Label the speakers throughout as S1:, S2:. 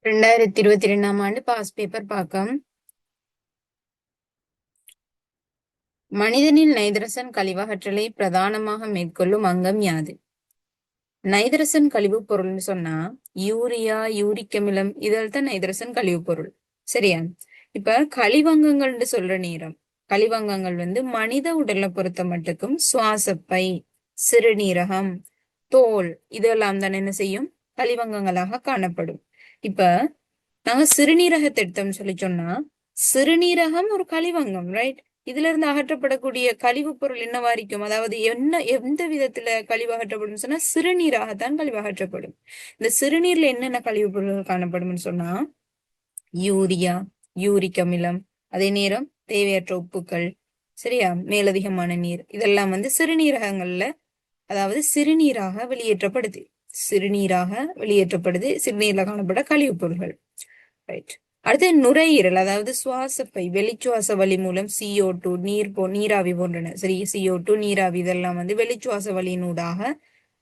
S1: 2022ஆம் ஆண்டு pass paper பாக்கம். மனிதனில் நைதரசன் கழிவகற்றலை பிரதானமாக மேற்கொள்ளும் அங்கம் யாது? நைதரசன் கழிவு பொருள்னு சொன்னா யூரியா, யூரிக் அமிலம் இதில் தான் நைதரசன் கழிவு பொருள். சரியா? இப்ப கழிவங்கங்கள்னு சொல்ற நேரம் கழிவங்கங்கள் மனித உடலை பொறுத்த மட்டுக்கும் சுவாசப்பை, சிறுநீரகம், தோல் இதெல்லாம் தான் என்ன செய்யும்? கழிவங்கங்களாக காணப்படும். இப்ப நாங்க சிறுநீரகத்தை எடுத்தோம்னு சொல்லி சொன்னா சிறுநீரகம் ஒரு கழிவங்கம், ரைட்? இதுல இருந்து அகற்றப்படக்கூடிய கழிவு பொருள் என்னவா இருக்கும்? அதாவது எந்த விதத்துல கழிவு அகற்றப்படும் சொன்னா சிறுநீராகத்தான் கழிவு அகற்றப்படும். இந்த சிறுநீர்ல என்னென்ன கழிவு பொருள்கள் காணப்படும் சொன்னா யூரியா, யூரிக் அமிலம், அதே நேரம் தேவையற்ற உப்புக்கள், சரியா, மேலதிகமான நீர், இதெல்லாம் சிறுநீரகங்கள்ல, அதாவது சிறுநீராக வெளியேற்றப்படுது. சிறுநீர்ல காணப்பட கழிவு பொருள்கள், ரைட்? அடுத்து நுரையீரல், அதாவது சுவாசப்பை, வெளிச்சுவாச வழி மூலம் CO2, நீராவி போன்றன, சரி, CO2, நீராவி இதெல்லாம் வெளிச்சுவாச வழியினூடாக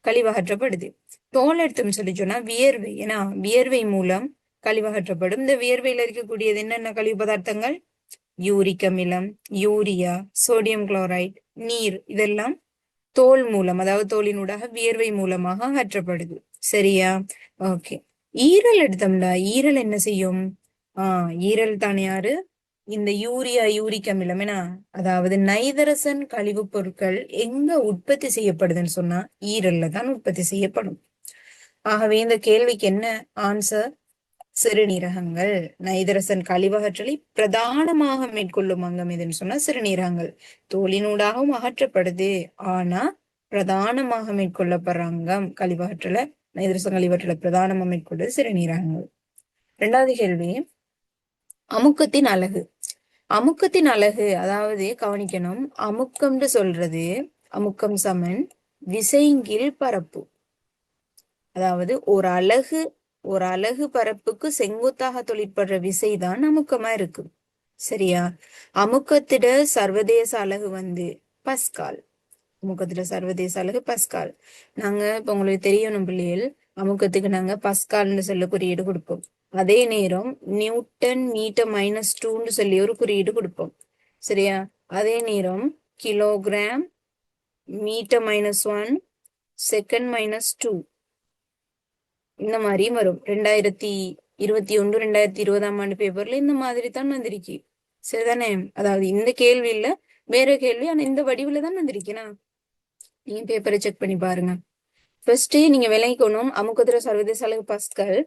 S1: கழிவகற்றப்படுது. தோல் எடுத்தோம்னு சொல்லி சொன்னா வியர்வை, ஏன்னா வியர்வை மூலம் கழிவகற்றப்படும். இந்த வியர்வையில இருக்கக்கூடியது என்னென்ன கழிவு பதார்த்தங்கள்? யூரிக் அமிலம், யூரியா, சோடியம் குளோரைட், நீர், இதெல்லாம் தோல் மூலம், அதாவது தோலினூடாக வியர்வை மூலமாக அகற்றப்படுது. சரியா? ஓகே. ஈரல் எடுத்தோம்னா ஈரல் என்ன செய்யும்? ஈரல் தானே யாரு? இந்த யூரியா, யூரிக் அமிலம், அதாவது நைதரசன் கழிவு பொருட்கள் எங்க உற்பத்தி செய்யப்படுதுன்னு சொன்னா ஈரல்ல தான் உற்பத்தி செய்யப்படும். ஆகவே இந்த கேள்விக்கு என்ன ஆன்சர்? சிறுநீரகங்கள். நைதரசன் கழிவகற்றலை பிரதானமாக மேற்கொள்ளும் அங்கம் எதுன்னு சொன்னா சிறுநீரகங்கள். தோலினூடாகவும் அகற்றப்படுது, ஆனா பிரதானமாக மேற்கொள்ளப்படுற அங்கம் கழிவகற்றலை, நைதரசன் கழிவகற்றலை பிரதானமாக மேற்கொள்வது சிறுநீரகங்கள். இரண்டாவது கேள்வி, அமுக்கத்தின் அலகு. அமுக்கத்தின் அலகு, அதாவது கவனிக்கணும், அமுக்கம்னு சொல்றது அமுக்கம் சமன் விசையின்கீழ் பரப்பு. அதாவது ஒரு அலகு பரப்புக்கு செங்குத்தாக தொழிற்படுற விசைதான் அமுக்கமா இருக்கு. சரியா? அமுக்கத்திட சர்வதேச அலகு பஸ்கால். அமுக்கத்திட சர்வதேச அலகு பஸ்கால். நாங்க இப்ப உங்களுக்கு தெரியணும் பிள்ளைகள், அமுக்கத்துக்கு நாங்க பஸ்கால்னு சொல்ல குறியீடு கொடுப்போம். அதே நேரம் நியூட்டன் மீட்டர் -2ன்னு சொல்லி ஒரு குறியீடு கொடுப்போம். சரியா? அதே நேரம் கிலோகிராம் மீட்டர் -1 செகண்ட் -2 இந்த மாதிரியும் வரும். 2021, 2020ஆம் ஆண்டு பேப்பர்ல இந்த மாதிரி தான் வந்திருக்கு. சரிதானே? அதாவது இந்த கேள்வி இல்ல, வேற கேள்வி, ஆனா இந்த வடிவுல தான் வந்திருக்கேனா. நீங்க பேப்பரை செக் பண்ணி பாருங்க. ஃபர்ஸ்ட் நீங்க விளைக்கணும் அமுக்கத்திர சர்வதேச அலகு பஸ்கல்.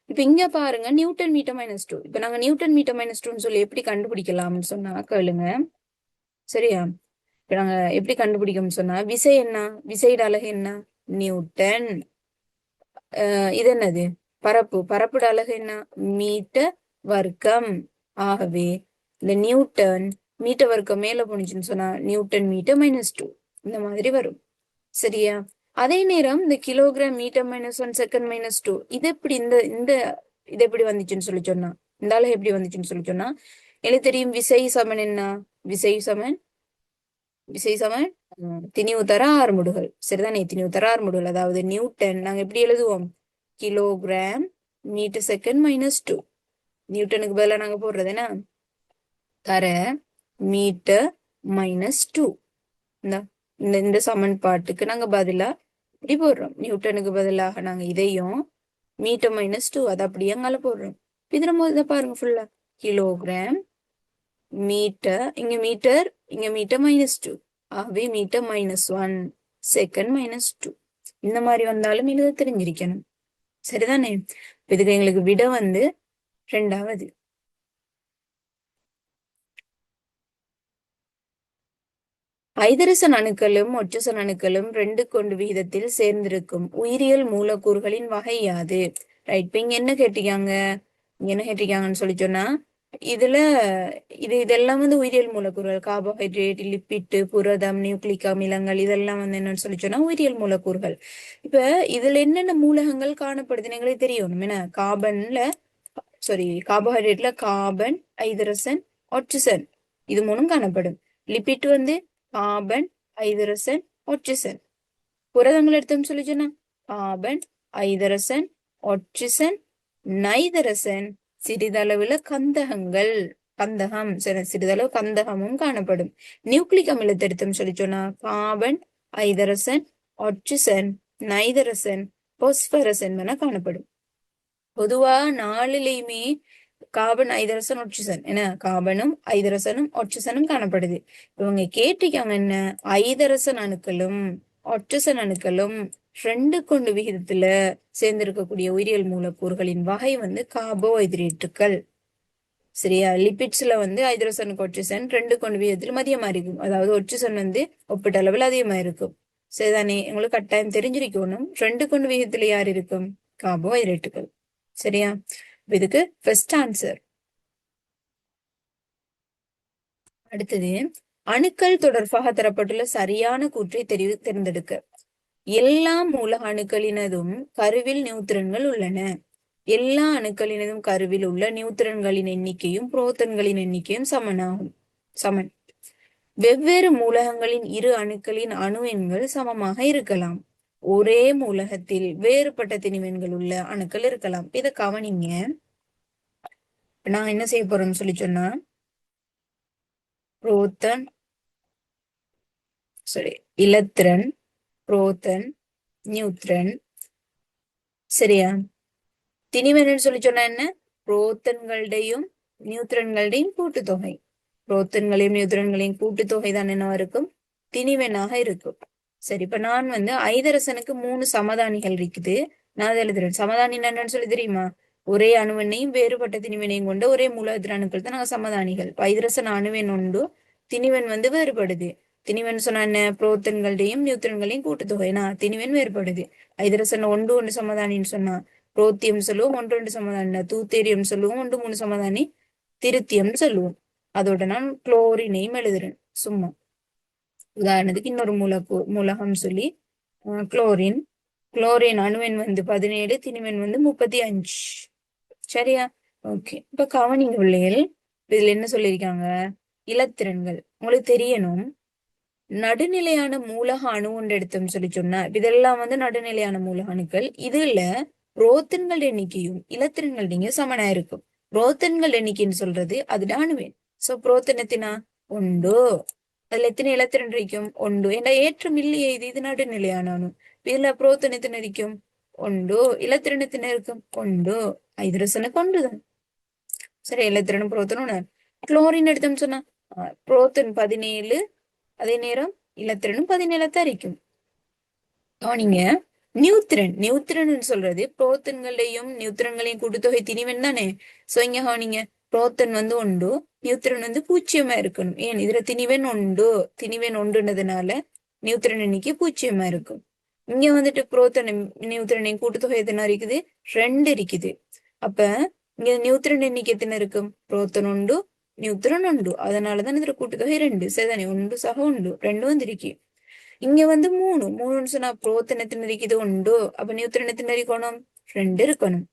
S1: இப்ப இங்க பாருங்க நியூட்டன் மீட்டர் -2. இப்ப நாங்க நியூட்டன் மீட்டர் -2ன்னு சொல்லி எப்படி கண்டுபிடிக்கலாம்னு சொன்னா கேளுங்க. சரியா? இப்ப நாங்க எப்படி கண்டுபிடிக்கணும்னு சொன்னா விசை என்ன? விசையோட அலகு என்ன? நியூட்டன். இது என்னது? பரப்புட அலகு என்ன? மீட்டர் வர்க்கம். ஆகவே இந்த நியூட்டன் மீட்டர் வர்க்கம் மேல போனுச்சுன்னு சொன்னா நியூட்டன் மீட்டர் -2 இந்த மாதிரி வரும். சரியா? அதே நேரம் இந்த கிலோகிராம் மீட்டர் -1 செகண்ட் -2 இது எப்படி இது எப்படி வந்துச்சுன்னு சொல்லி சொன்னா, இந்த அலகு எப்படி வந்துச்சுன்னு சொல்லி சொன்னா எனக்கு தெரியும். விசை சமன் என்ன? விசை சமன் திணிவு தர ஆறுமுடுகள். சரிதானே? திணிவு தர ஆறுமுடுகள், அதாவது நியூட்டன் நாங்க எப்படி எழுதுவோம்? Kilogram metre second -2. நியூட்டனுக்கு பதிலா நாங்க போடுறது என்ன? தர மீட்டர் -2. இந்த சமன்பாட்டுக்கு நாங்க பதிலா இப்படி போடுறோம். நியூட்டனுக்கு பதிலாக நாங்க இதையும் மீட்டர் -2 அதை அப்படியே அங்கால போடுறோம். இது நம்ம இதை பாருங்க ஃபுல்லா கிலோகிராம் மீட்டர், இங்க மீட்டர் -2, ஆகவே மீட்டர் -1 செகண்ட் -2 இந்த மாதிரி வந்தாலும் எழுத தெரிஞ்சிருக்கணும். சரிதானே? இதுக்கு எங்களுக்கு விட இரண்டாவது. ஐதரசன் அணுக்களும் ஒட்சசன் அணுக்களும் 2:1 விகிதத்தில் சேர்ந்திருக்கும் உயிரியல் மூலக்கூறுகளின் வகை யாது? ரைட். இப்ப இங்க என்ன கேட்டிருக்காங்கன்னு சொல்லி சொன்னா இதெல்லாம் உயிரியல் மூலக்கூறுகள். கார்போஹைட்ரேட், லிப்பிட், புரதம், நியூக்ளிக் அமிலங்கள் இதெல்லாம் என்னன்னு சொல்லி சொன்னா உயிரியல் மூலக்கூறுகள். இப்ப இதுல என்னென்ன மூலகங்கள் காணப்படுதுன்னு எங்களுக்கு தெரியணும். என்ன? கார்போஹைட்ரேட்ல கார்பன், ஐதரசன், ஆக்சிஜன் இது மூணும் காணப்படும். லிப்பிட் கார்பன், ஐதரசன், ஆக்சிஜன். புரதங்கள் எடுத்தோம்னு சொல்லி சொன்னா கார்பன், ஐதரசன், ஆக்சிஜன், நைதரசன் சிறிதளவுல கந்தகங்கள் கந்தகம் சிறிதளவு கந்தகமும் காணப்படும். நியூக்ளிக் அமிலத்தை எடுத்தோம் சொல்லி சொன்னா கார்பன், ஐதரசன், ஆக்சிஜன், நைதரசன், பாஸ்பரசன் என காணப்படும். பொதுவா நாலுலயுமே கார்பன், ஐதரசன், ஆக்சிஜன் என்ன கார்பனும் ஐதரசனும் ஆக்சிஜனும் காணப்படுது. இவங்க கேட்டிருக்காங்க என்ன ஐதரசன் அணுக்களும் ஆக்சிஜன் அணுக்களும் 2 விகிதத்துல சேர்ந்திருக்கக்கூடிய உயிரியல் மூலக்கூறுகளின் வகை வந்து கார்போஹைட்ரேட்டுகள். சரியா? லிபிட்ஸ்ல வந்து ஐதரசனுக்கு ஆக்சிஜன் 2 விகிதத்துல அதிகமா இருக்கும். அதாவது ஆக்சிஜன் வந்து ஒப்பீட்டளவில் அதிகமா இருக்கும். சரிதானே? உங்களுக்கு கட்டாயம் தெரிஞ்சிருக்கணும் 2 விகிதத்துல யார் இருக்கும்? கார்போஹைட்ரேட்டுகள். சரியா? இதுக்கு ஃபர்ஸ்ட் ஆன்சர். அடுத்தது அணுக்கள் தொடர்பாக தரப்பட்டுள்ள சரியான கூற்றை தேர்ந்தெடுக்க. எல்லா மூல அணுக்களினதும் கருவில் நியூத்திரன்கள் உள்ளன. எல்லா அணுக்களினதும் கருவில் உள்ள நியூத்திரன்களின் எண்ணிக்கையும் புரோத்தன்களின் எண்ணிக்கையும் சமன். வெவ்வேறு மூலகங்களின் இரு அணுக்களின் அணு எண்கள் சமமாக இருக்கலாம். ஒரே மூலகத்தில் வேறுபட்ட திணிவெண்கள் உள்ள அணுக்கள் இருக்கலாம். இதை கவனிங்க. நான் என்ன செய்ய போறோம்னு சொல்லி சொன்னா புரோத்தன் இலத்திரன், புரோத்தன், நியூத்ரன். சரியா? திணிவெண்ன்னு சொல்லி சொன்னா என்ன? புரோத்தன்களுடையும் நியூத்ரன்களுடையும் கூட்டுத்தொகை. புரோத்தன்களையும் நியூத்ரன்களையும் கூட்டுத்தொகை தான் என்னவா இருக்கும்? திணிவெண்ணாக இருக்கும். சரி, இப்ப நான் வந்து ஐதரசனுக்கு 3 சமதானிகள் இருக்குது. நான் அதை எழுதுறேன். சமதானி என்னன்னு சொல்லி தெரியுமா? ஒரே அணுவெண்ணையும் வேறுபட்ட திணிவெண்ணையும் கொண்ட ஒரே மூலத்திர அணுக்கள் தான் நாங்க சமதானிகள். ஐதரசன் அணுவெண் உண்டு, திணிவெண் வந்து வேறுபடுது. திணிவெண் சொன்னா என்ன? புரோத்தன்களையும் நியூத்ரன்களையும் கூட்டுத்தொகை. திணிவெண் வேறுபடுது. ஐதரசன் 1 சமதானின்னு சொன்னா புரோத்தியம் சொல்லுவோம், 1 சமதானி. தூத்தேரியம் சொல்லுவோம், 1 சமதானி திருத்தியம் சொல்லுவோம். அதோட நான் குளோரினையும் எழுதுறேன் சும்மா. உதாரணத்துக்கு இன்னொரு மூலகம் சொல்லி குளோரின். குளோரின் அணுவெண் வந்து 17, திணிவெண் வந்து 35. சரியா? ஓகே. இப்ப கவனிங்க பிள்ளைகள், இதுல என்ன சொல்லியிருக்காங்க? இலத்திரன்கள் உங்களுக்கு தெரியணும். நடுநிலையான மூலக அணு ஒன்று எடுத்தோம்னு சொல்லி சொன்னா இதெல்லாம் வந்து நடுநிலையான மூலக அணுக்கள். இதுல புரோத்தன்கள் எண்ணிக்கையும் இலத்திரன்கள் நீங்க சமனா இருக்கும். புரோத்தன்கள் எண்ணிக்கைன்னு சொல்றது அது அணுவேன். So proton எத்தினா 1. அதுல எத்தனை இலத்திரன் இருக்கும்? 1. ஏன்னா ஏற்றம் இல்லையே, இது நடுநிலையான அணு. இதுல புரோத்தன் எத்தனை இருக்கும்? 1. இலத்திரன் எத்தனை இருக்கும்? 1. ஐதரசனுக்கு 1 தான். சரி, இலத்திரனும் புரோத்தனும். குளோரின் எடுத்தோம்னு சொன்னா புரோத்தன் 17, அதே நேரம் இலத்திரனும் 17 தான் இருக்கும். கவனிங்க, நியூத்திரன் சொல்றது புரோத்தன்களையும் நியூத்திரன்களையும் கூட்டுத்தொகை திணிவெண் தானே. சோ இங்க கவனிங்க, புரோத்தன் வந்து 1, நியூத்திரன் வந்து 0 இருக்கணும். ஏன்? இதுல திணிவெண் 1ன்றதுனால நியூத்திரன் எண்ணிக்கை 0 இருக்கும். இங்க வந்துட்டு புரோத்தன் நியூத்திரனின் கூட்டுத்தொகை எத்தனை இருக்குது? 2 இருக்குது. அப்ப இங்க நியூத்திரன் எண்ணிக்கை எத்தனை இருக்கும்? புரோத்தன் 1, நியூத்திரன் 1. அதனாலதான் இதுல கூட்டுத்தொகை 2. சரிதானே? 1 சக 1 2 வந்திருக்கு. இங்க வந்து 3 சொன்னா புரோத்தன் எத்தனை இருக்குது? 1. அப்ப நியூத்திரன் எத்தனை இருக்கணும்? 2 இருக்கணும்.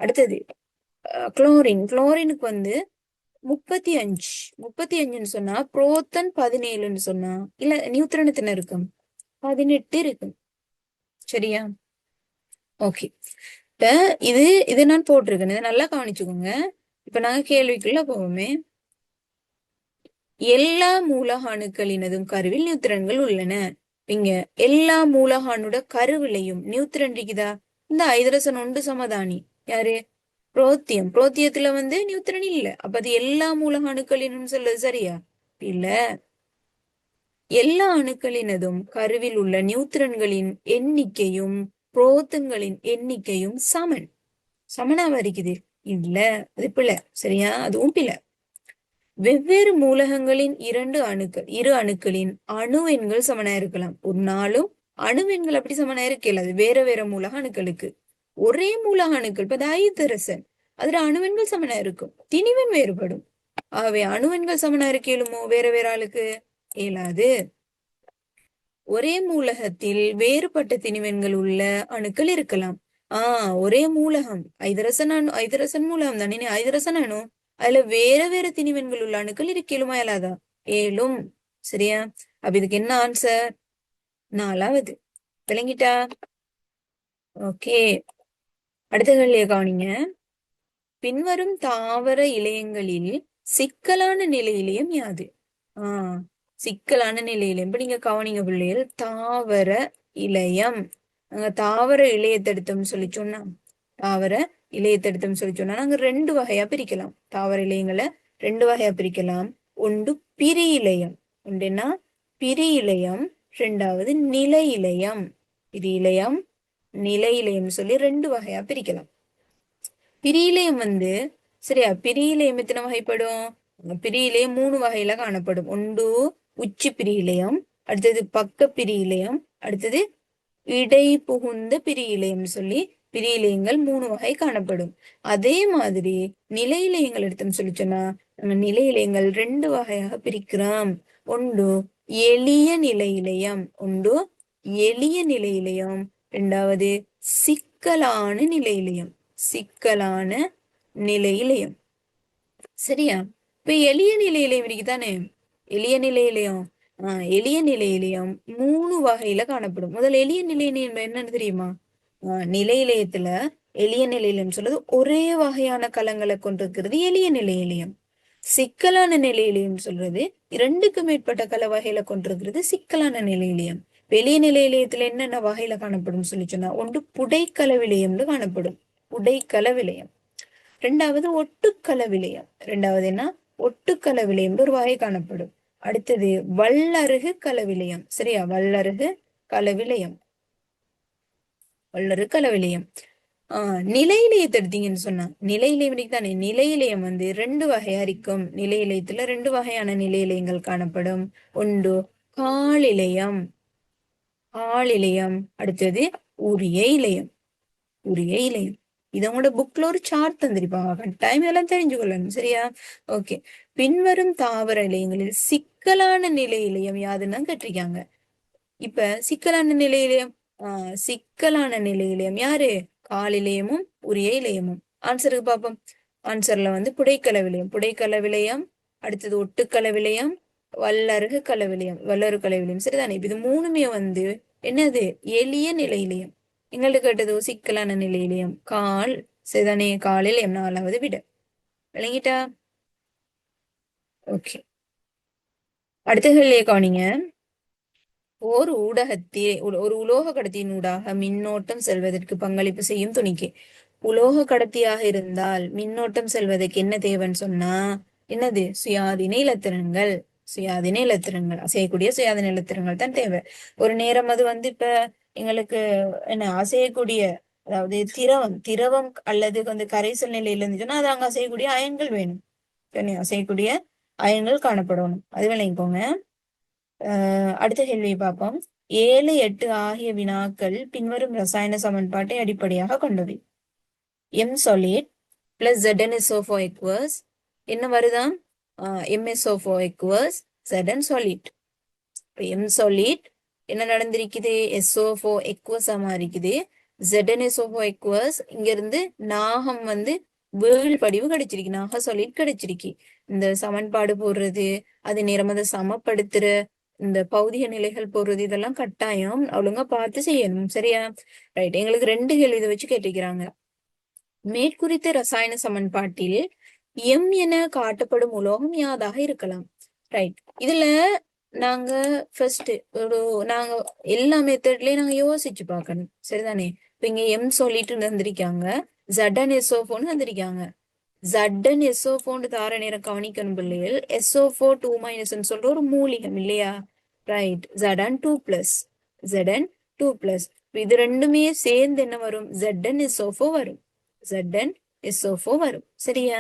S1: அடுத்தது குளோரினுக்கு வந்து 35 சொன்னா புரோத்தன் 17 சொன்னா இல்ல நியூத்திரன் எத்தனை இருக்கும்? 18 இருக்கும். சரியா? ஓகே. இப்ப இது நான் போட்டிருக்கேன், இதை நல்லா கவனிச்சுக்கோங்க. இப்ப நாங்க கேள்விக்குள்ள போவோமே. எல்லா மூலக அணுக்களினதும் கருவில் நியூத்திரன்கள் உள்ளன. இங்க எல்லா மூலகானோட கருவிலையும் நியூத்திரன் இருக்குதா? இந்த ஐதரசன் 1 சமதானி யாரு? புரோத்தியத்துல வந்து நியூத்திரன் இல்ல. அப்ப அது எல்லா மூலக அணுக்களினும் சொல்லுது சரியா? இல்ல. எல்லா அணுக்களினதும் கருவில் உள்ள நியூத்திரன்களின் எண்ணிக்கையும் புரோத்தன்களின் எண்ணிக்கையும் சமனாவா இருக்குது? இல்ல, அது பிள்ளை. சரியா? அதுவும் பிள்ளை. வெவ்வேறு மூலகங்களின் இரு அணுக்களின் அணு எண்கள் சமனா இருக்கலாம். ஒரு நாளும் அணுவெண்கள் அப்படி சமனா இருக்கல. அது வேற வேற மூலக அணுக்களுக்கு. ஒரே மூலக அணுக்கள் இப்ப ஐதரசன், அதுல அணுவெண்கள் சமனா இருக்கும், திணிவெண் வேறுபடும். ஆகவே அணுவெண்கள் சமனா இருக்கலுமோ வேற வேற ஆளுக்கு? இயலாது. ஒரே மூலகத்தில் வேறுபட்ட திணிவெண்கள் உள்ள அணுக்கள் இருக்கலாம். ஒரே மூலகம் ஐதரசன் மூலகம் தானே, ஐதரசன் அணு. அதுல வேற வேற திணிவெண்கள் உள்ள அணுக்கள் இருக்கலுமா? இயலாதா? ஏழும். சரியா? அப்ப இதுக்கு என்ன ஆன்சர்? 4வது. விளங்கிட்டா? ஓகே. அடுத்த கேள்வியை கவனிங்க. பின்வரும் தாவர இலையங்களில் சிக்கலான நிலை இலையம் யாது? சிக்கலான நிலை இலையம். இப்ப நீங்க கவனிங்க பிள்ளைகள், தாவர இலையம். தாவர இலையத்தெடுத்தோம்னு சொல்லி சொன்னா, தாவர இலையத்தெடுத்தோம்னு சொல்லி சொன்னா நாங்க ரெண்டு வகையா பிரிக்கலாம். தாவர இலையங்களை ரெண்டு வகையா பிரிக்கலாம். ஒன்று பிரி இலையம். ஒன்றுன்னா பிரி இலையம், ரெண்டாவது நிலை இலையம். பிரி இலையம், நிலை இலையம் சொல்லி ரெண்டு வகையா பிரிக்கலாம். பிரியிலையம் சரியா, பிரியிலையம் எத்தனை வகைப்படும்? பிரியிலையம் 3 வகையில காணப்படும். ஒன்று உச்சி பிரியிலையம், அடுத்தது பக்க பிரியிலையம், அடுத்தது இடை புகுந்த பிரியிலையம் சொல்லி பிரியிலையங்கள் 3 வகை காணப்படும். அதே மாதிரி நிலை இலையங்கள் எடுத்தோம்னு சொல்லி சொன்னா நிலை இலையங்கள் 2 வகையாக பிரிக்கிறோம். ஒன்று எளிய நிலை இலையம், ஒன்று எளிய நிலை இலையம், இரண்டாவது சிக்கலான நிலை இலையம். சிக்கலான நிலை இலையம். சரியா? இப்ப எளிய நிலை இலையம் இருக்குதானே, எளிய நிலை இலையம். எளிய நிலை இலையம் 3 வகையில காணப்படும். முதல்ல எளிய நிலை இலையம் என்னன்னு தெரியுமா? நிலை இலையத்துல எளிய நிலை இலையம் சொல்றது ஒரே வகையான கலங்களை கொண்டிருக்கிறது எளிய நிலை இலையம். சிக்கலான நிலை இலையம் சொல்றது 2க்கு மேற்பட்ட கல வகையில கொண்டிருக்கிறது சிக்கலான நிலை இலையம். எளிய நிலை இலையத்துல என்னென்ன வகையில காணப்படும் சொல்லி சொன்னா, ஒன்று புடைக்கல விலையம்னு காணப்படும். புடைக்கல விலையம். ரெண்டாவது ஒட்டுக்கல விலையம். ரெண்டாவது என்ன? ஒட்டுக்கல விலையம் ஒரு வகை காணப்படும். அடுத்தது வல்லருகு கலவிலையம். சரியா? வல்லருகு கலவிலையம். வல்லருகு கலவிலையம். நிலை இலையத்தை எடுத்தீங்கன்னு சொன்னா, நிலை இலையம் தானே, நிலை இலையம் 2 வகையா இருக்கும். நிலை இலையத்துல 2 வகையான நிலை இலையங்கள் காணப்படும். ஒன்று காலிலையம், ஆளிலையம், அடுத்தது உரிய இலையம். உரிய இலையம். இது உங்களோட புக்ல ஒரு சார்ட் தந்திருப்பாங்க, கட்டாயம் இதெல்லாம் தெரிஞ்சுக்கொள்ளணும். சரியா? ஓகே. பின்வரும் தாவர இலையங்களில் சிக்கலான நிலை இலையம் யாதுன்னு கேட்டிருக்காங்க. இப்ப சிக்கலான நிலை இலையம், சிக்கலான நிலை இலையம் யாரு? காலிலையமும் உரிய இலையமும். ஆன்சருக்கு பார்ப்போம். ஆன்சர்ல புடைக்கல விலையம், புடைக்கல விலையம், அடுத்தது ஒட்டுக்கல விலையம், வல்லருகு கல விலையம், வல்லருகு கல விலையம். சரிதானே? இப்ப இது 3மே என்னது? எளிய நிலை இலையம். எங்கள்ட்ட கேட்டது சிக்கலான நிலை இலையம். கால். சரிதானே? காலில் 4வது விட. விளங்கிட்டா? ஓகே. அடுத்த கேள்வியை கவனிங்க. ஒரு உலோக கடத்தியின் ஊடாக மின்னோட்டம் செல்வதற்கு பங்களிப்பு செய்யும் துணிக்கு. உலோக கடத்தியாக இருந்தால் மின்னோட்டம் செல்வதற்கு என்ன தேவைன்னு சொன்னா, என்னது? சுயாதீன இலத்திரன்கள். சுயாதீன இலத்திரன்கள், அசையக்கூடிய சுயாதீன இலத்திரன்கள் தான் தேவை. ஒரு நேரம் அது இப்ப எங்களுக்கு என்ன அசையக்கூடிய, அதாவது திரவம் அல்லது கரைசல் நிலையில இருந்துச்சுன்னா அது அங்க அசையக்கூடிய அயன்கள் வேணும். அசையக்கூடிய அயன்கள் காணப்படணும். அது விளங்கிக்கோங்க. அடுத்த கேள்வியை பார்ப்போம். 7, 8 ஆகிய வினாக்கள் பின்வரும் ரசாயன சமன்பாட்டை அடிப்படையாக கொண்டவை. M solid plus ZnSO4 equals என்ன வருதாம்? MSO4 equals Zn solid. M solid என்ன நடந்திருக்குது? SO4 equals இருக்குது. ZnSO4 equals இங்க இருந்து நாகம் வீழ் படிவு கிடைச்சிருக்கு, நாக solid கிடைச்சிருக்கு. இந்த சமன்பாடு போடுறது, அது நேரம் அதை சமப்படுத்துற, இந்த பௌதிக நிலைகள் போடுறது, இதெல்லாம் கட்டாயம் ஒழுங்கா பார்த்து செய்யணும். சரியா? ரைட். எங்களுக்கு 2 கேள்வி இதை வச்சு கேட்டிருக்கிறாங்க. மேற்குறித்த ரசாயன சமன்பாட்டில் எம் என காட்டப்படும் உலோகம் யாதாக இருக்கலாம்? ரைட். இதுல நாங்க ஃபர்ஸ்ட் நாங்க எல்லா மெத்தட்லயும் நாங்க யோசிச்சு பார்க்கணும். சரிதானே? இப்ப இங்க எம் சொல்லிட்டு தந்திருக்காங்க, ZnSO4 தந்திருக்காங்க. ZnSO4 தார நேரம் கவனிக்கணும் பிள்ளைகள். SO4 2- சொல்ற ஒரு மூலிகம் இல்லையா? ரைட். Zn2+, Zn2+. இது ரெண்டுமே சேர்ந்து என்ன வரும்? ZnSO4 வரும். ZnSO4 வரும். சரியா?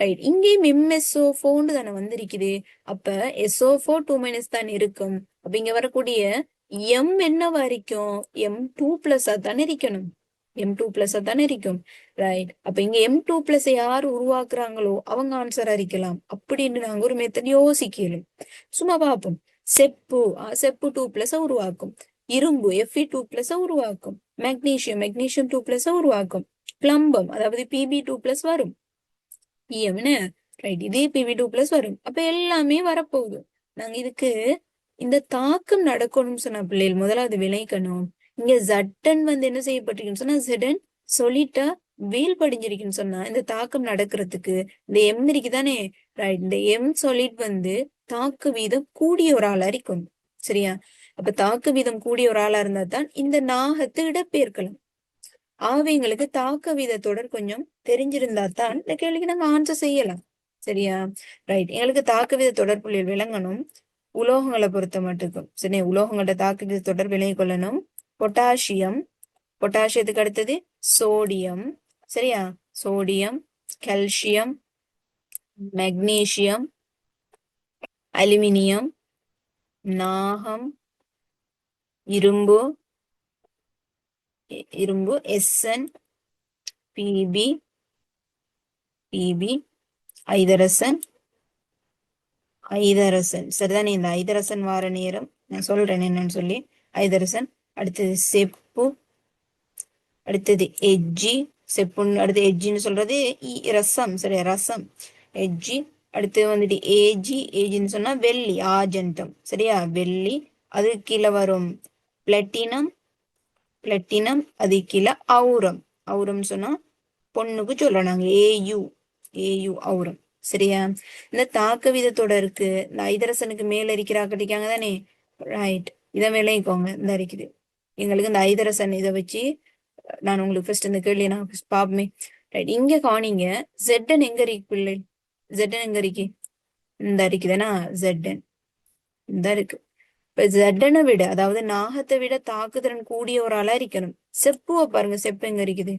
S1: ரைட். இங்கேயும் MSO4 தானே வந்திருக்குது. அப்ப SO4 2- தான் இருக்கும். அப்ப இங்க வரக்கூடிய M என்னவா இருக்கும்? M2+ தானே இருக்கணும். M2+ தானே இருக்கும். ரைட். அப்ப இங்க M2+ யாரு உருவாக்குறாங்களோ அவங்க ஆன்சரா இருக்கலாம் அப்படின்னு நாங்க ஒரு மெத்தட் யோசிக்கலும். சும்மா பார்ப்போம். செப்பு 2+ உருவாக்கும். இரும்பு Fe2+ உருவாக்கும். மெக்னீசியம் 2+ உருவாக்கும். பிளம்பம் அதாவது Pb2+ வரும். என்ன? ரைட். இதே Pb2+ வரும். அப்ப எல்லாமே வரப்போகுது. நாங்க இதுக்கு இந்த தாக்கம் நடக்கணும்னு சொன்ன பிள்ளைகள் முதலாவது விளைக்கணும். இங்க Zn என்ன செய்யப்பட்டிருக்குன்னு சொன்னா Zn solid வீழ்படிஞ்சிருக்குன்னு சொன்னா இந்த தாக்கம் நடக்கிறதுக்கு இந்த எம் இருக்குதானே, ரைட், இந்த எம் சாலிட் வந்து தாக்கு வீதம் கூடிய ஒரு ஆளா இருக்கும். சரியா? அப்ப தாக்கு வீதம் கூடிய ஒரு ஆளா இருந்தா தான் இந்த நாகத்தை இடப்பெயர்க்கலாம். ஆகவே எங்களுக்கு தாக்க வீத தொடர் கொஞ்சம் தெரிஞ்சிருந்தா தான் இந்த கேள்விக்கு நாங்க ஆன்சர் செய்யலாம். சரியா? ரைட், எங்களுக்கு தாக்க வீத தொடர் புள்ளிகள் விளங்கணும். உலோகங்களை பொறுத்த மட்டுக்கும் சரி, உலோகங்களோட தாக்க வீத தொடர் விளங்கிக் கொள்ளணும். பொட்டாசியம், பொட்டாசியத்துக்கு அடுத்தது சோடியம். சரியா? சோடியம், கால்சியம், மெக்னீசியம், அலுமினியம், நாகம், இரும்பு, இரும்பு SN, பிபி, பிபி, ஐதரசன், ஐதரசன். சரிதானே? இந்த ஐதரசன் வார நேரம் நான் சொல்றேன் என்னன்னு சொல்லி. ஐதரசன், அடுத்தது செப்பு, அடுத்தது எஜ்ஜி. செப்புன்னு அடுத்து எஜ்ஜின்னு சொல்றது ரசம். சரியா? ரசம், எஜ்ஜி. அடுத்து வந்துட்டு ஏஜி. ஏஜின்னு சொன்னா வெள்ளி, ஆஜென்டம். சரியா? வெள்ளி. அது கீழே வரும் பிளாட்டினம், பிளாட்டினம். அது கீழே அவுரம். அவுரம் சொன்னா பொண்ணுக்கு சொல்லறாங்க ஏயு, ஏயு அவுரம். சரியா? இந்த தாக்க வீதத்தோட இருக்கு இந்த ஐதரசனுக்கு மேல இருக்கிறா கிடைக்காங்க தானே, ரைட். இதை விளைவிக்கோங்க. இந்த இருக்குது எங்களுக்கு இந்த ஐதரசன். இதை வச்சு நான் உங்களுக்கு ஃபர்ஸ்ட் இந்த கேள்வி நான் பாப்பமே. ரைட், இங்க காணிங்க ZN எங்க இருக்கு பிள்ளை? ZN எங்க இருக்கு? இந்த இருக்குதானா ZN, இந்த இருக்கு. இப்ப ZN விட, அதாவது நாகத்தை விட தாக்குதிறன் கூடிய ஒரு ஆளா இருக்கணும். செப்புவை பாருங்க, செப்பு எங்க இருக்குது?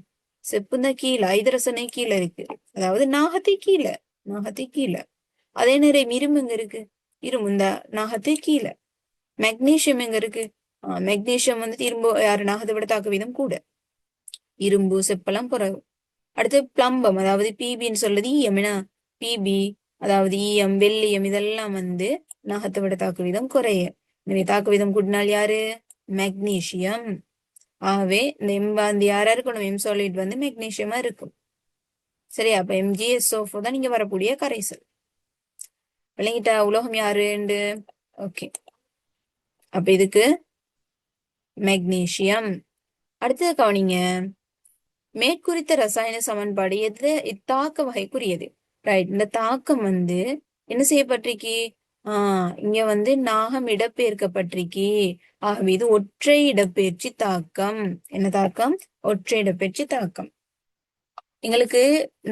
S1: செப்பு தான் கீழே, ஐதரசனே கீழே இருக்கு, அதாவது நாகத்தை கீழே, நாகத்தை கீழே. அதே நேரம் இரும்பு எங்க இருக்கு? இரும்பு இந்த நாகத்தை கீழே. மெக்னீசியம் எங்க இருக்கு? மெக்னீசியம் வந்துட்டு இரும்பு யாரு நாகத்தை விட தாக்கு வீதம் கூட. இரும்பு செப்பெல்லாம் குறைவு. அடுத்து பிளம்பம், அதாவது பிபின்னு சொல்றது ஈயம்னா பிபி, அதாவது ஈயம், வெள்ளியம், இதெல்லாம் வந்து நாகத்தை விட தாக்கு வீதம் குறைய. எனவே தாக்கு வீதம் கூட்டினால் யாரு? மெக்னீசியம். ஆகவே இந்த எம் வந்து யாரா இருக்கணும்? எம் சாலிட் வந்து மெக்னீசியமா இருக்கும். சரியா? அப்ப MgSO4 தான் நீங்க வரக்கூடிய கரைசல். விளங்கிட்டா? உலோகம் யாருண்டு? ஓகே, அப்ப இதுக்கு மெக்னீசியம். அடுத்தது கவனிங்க, மேற்குறித்த ரசாயன சமன்பாடு எது இத்தாக்க வகைக்குரியது? ரைட், இந்த தாக்கம் வந்து என்ன செய்யப்பட்டிருக்கு? இங்க வந்து நாகம் இடப்பெயர்க்கப்பட்டிருக்கு. ஆகவே இது ஒற்றை இடப்பெயர்ச்சி தாக்கம். என்ன தாக்கம்? ஒற்றை இடப்பெயர்ச்சி தாக்கம். எங்களுக்கு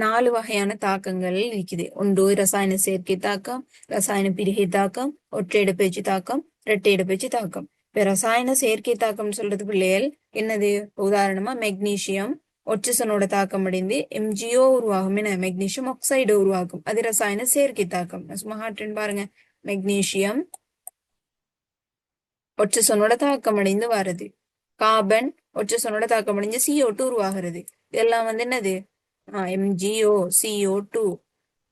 S1: 4 வகையான தாக்கங்கள் இருக்குது. ஒன்று ரசாயன சேர்க்கை தாக்கம், ரசாயன பிரிகை தாக்கம், ஒற்றை இடப்பெயர்ச்சி தாக்கம், இரட்டை இடப்பெயர்ச்சி தாக்கம். இப்ப ரசாயன செயற்கை தாக்கம் சொல்றது பிள்ளைகள் என்னது? உதாரணமா மெக்னீசியம் ஒட்சிசனோட தாக்கம் அடைந்து MgO உருவாகும். என மெக்னீசியம் ஆக்சைடு உருவாகும். அது ரசாயன செயற்கை தாக்கம். சும்மா ஹார்ட்ன்னு பாருங்க, மெக்னீசியம் ஒட்சிசனோட தாக்கம் அடைந்து வாருது. கார்பன் ஒட்சிசனோட தாக்கம் அடைஞ்சு CO2 உருவாகிறது. இதெல்லாம் வந்து என்னது? MgO, CO2.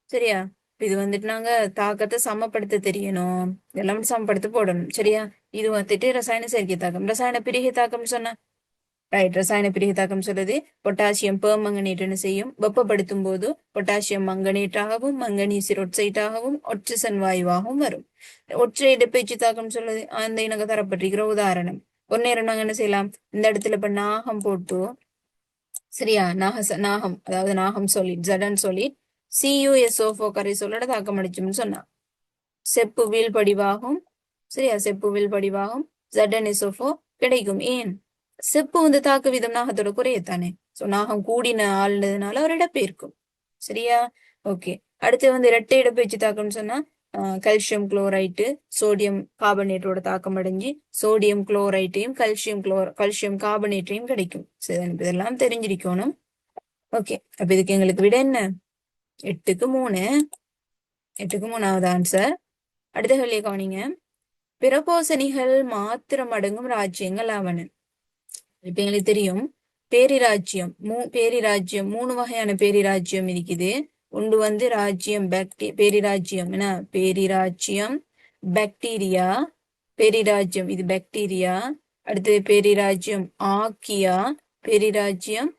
S1: சரியா? இது வந்துட்டு நாங்க தாக்கத்தை சமப்படுத்த தெரியணும். இதெல்லாம் சமப்படுத்த போடணும். சரியா? இது வந்துட்டு ரசாயன செயற்கை தாக்கம். ரசாயன பிரிகை தாக்கம் சொன்ன, ரைட், ரசாயன பிரிகை தாக்கம் சொல்றது பொட்டாசியம் பெர்மங்கனேட் என்ன செய்யும்? வெப்பப்படுத்தும் போது பொட்டாசியம் மங்கனேட்டாகவும் மங்கனீசியர் ஒட்சைட்டாகவும் ஒட்சிசன் வாயுவாகவும் வரும். ஒற்றை இடப்பெயர்ச்சி தாக்கம் சொல்றது அந்த எனக்கு தரப்பட்டிருக்கிற உதாரணம். ஒரு நேரம் நாங்க என்ன செய்யலாம்? இந்த இடத்துல இப்ப நாகம் போட்டு, சரியா, நாகம், அதாவது நாகம் சொல்லிட் ZN சொல்லிட் CuSO4 கரைசலோட தாக்கம் அடிச்சும்னு சொன்னா செப்பு வீழ்படிவாகும். சரியா? செப்பு வீழ்படிவாகும், ZnSO4 கிடைக்கும். ஏன்? செப்பு வந்து தாக்க வீதம் நாகத்தோட குறையத்தானே. சோ நாகம் கூடின ஆள்னதுனால ஒரு இடப்பெயர்க்கும். சரியா? ஓகே. அடுத்து வந்து இரட்டை இடப்பெயர்ச்சி தாக்கம்னு சொன்னா கால்சியம் குளோரைட்டு சோடியம் கார்பனேட்டோட தாக்கம் அடைஞ்சு சோடியம் குளோரைட்டையும் கால்சியம் கார்பனேட்டையும் கிடைக்கும். சரி, இதெல்லாம் தெரிஞ்சிருக்கணும். ஓகே, அப்ப இதுக்கு எங்களுக்கு விட என்ன? 8க்கு 3. 8க்கு 3வது ஆன்சர். அடுத்த கேள்வியை கவனிங்க. பிரபோசனிகள் மாத்திரம் அடங்கும் ராஜ்யங்கள் ஆவன. இப்ப எங்களுக்கு தெரியும் பேரிராஜ்யம், பேரிராஜ்யம் 3 வகையான பேரிராஜ்யம் இருக்குது. ஒன்று வந்து ராஜ்யம் பேரிராஜ்யம் என்ன? பேரிராஜ்யம் பாக்டீரியா, பேரிராஜ்யம் இது பாக்டீரியா. அடுத்தது பேரிராஜ்யம் ஆக்கியா, பேரிராஜ்யம்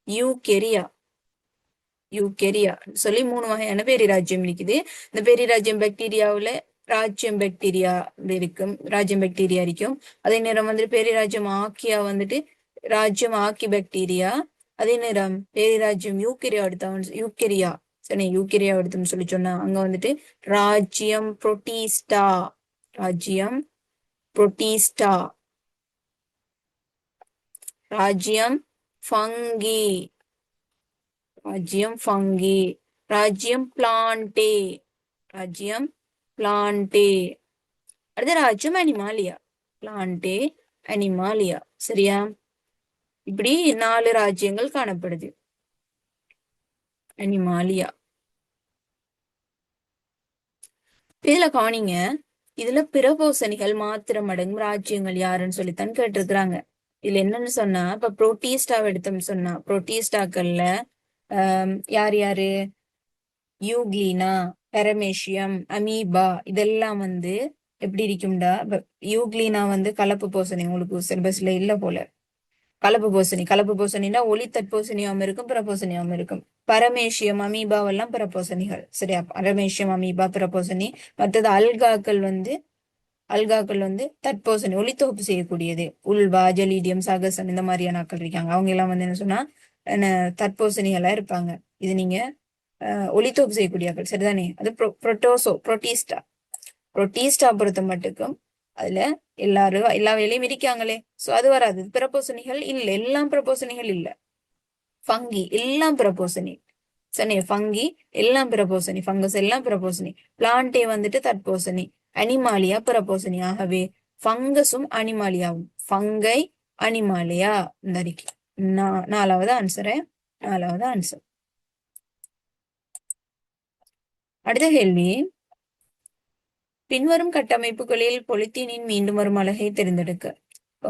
S1: யூகெரியா. யூகெரியா சொல்லி 3 வகையான பேரிராஜ்யம் இருக்குது. இந்த பேரிராஜ்யம் பாக்டீரியாவுல ராஜ்யம் பாக்டீரியா இருக்கும், ராஜ்யம் பாக்டீரியா இருக்கும். அதே நேரம் வந்துட்டு பேரிராஜ்யம் ஆக்கியா வந்துட்டு ராஜ்யம் ஆக்கி பாக்டீரியா. அதே நேரம் பேரிராஜ்யம் யூக்கரியா எடுத்தவன் யூக்கரியா சரி யூக்கரியா எடுத்தோம்னு சொல்லி சொன்னா அங்க வந்துட்டு ராஜ்யம் புரோட்டிஸ்டா ராஜ்யம் புரோட்டிஸ்டா ராஜ்யம் ஃபங்கி ராஜ்யம் ஃபங்கி ராஜ்யம் பிளான்டே ராஜ்யம் பிளான்டே அடுத்த ராஜ்யம் அனிமாலியா பிளான்டே அனிமாலியா சரியா இப்படி 4 ராஜ்யங்கள் காணப்படுது அனிமாலியா இதுல கவனிங்க இதுல பிரபோசனிகள் மாத்திரம் அடங்கும் ராஜ்யங்கள் யாருன்னு சொல்லித்தான் கேட்டிருக்கிறாங்க இதுல என்னன்னு சொன்னா இப்ப புரோட்டீஸ்டாவை எடுத்தோம்னு சொன்னா புரோட்டீஸ்டாக்கள்ல யார் யாரு யூக்ளினா பெரமேஷியம் அமீபா இதெல்லாம் வந்து எப்படி இருக்கும்டா யூக்ளினா வந்து கலப்பு போசணி உங்களுக்கு சிலபஸ்ல இல்ல போல கலப்பு போசணினா ஒளி தட்போசணியாவும் இருக்கும் பிரபோசணியாவும் இருக்கும் பரமேஷியம் அமீபாவெல்லாம் பிரபோசணிகள் சரியா பரமேஷியம் அமீபா பிரபோசணி மற்றது அல்காக்கள் வந்து தட்போசணி ஒளித்தொகுப்பு செய்யக்கூடியது உல்வா ஜெலிடியம் சகசன் இந்த மாதிரியான ஆக்கள் இருக்காங்க அவங்க எல்லாம் வந்து என்ன சொன்னா தட்போசணிகளா இருப்பாங்க இது நீங்க ஒளித்தொகுப்பு செய்யக்கூடிய ஆக்கள் சரிதானே அது புரோட்டீஸ்டா பொறுத்த மட்டுக்கும் அதுல எல்லா வேலையும் இருக்காங்களே சோ அது வராது பிரபோசணிகள் இல்ல எல்லாம் பிரபோசணிகள் இல்ல ஃபங்கி எல்லாம் பிரபோசணி சரி ஃபங்கி எல்லாம் பிரபோசணி ஃபங்கஸ் எல்லாம் பிரபோசணி பிளான்டே வந்துட்டு தட்போசணி அனிமாலியா பிரபோசணி ஆகவே ஃபங்கஸும் அனிமாலியாவும் ஃபங்கை அனிமாலியா இந்த அறிக்கை நாலாவது ஆன்சர் அடுத்த கேள்வி பின்வரும் கட்டமைப்புகளில் பொலித்தீனின் மீண்டும் வரும் அலகை தேர்ந்தெடுக்க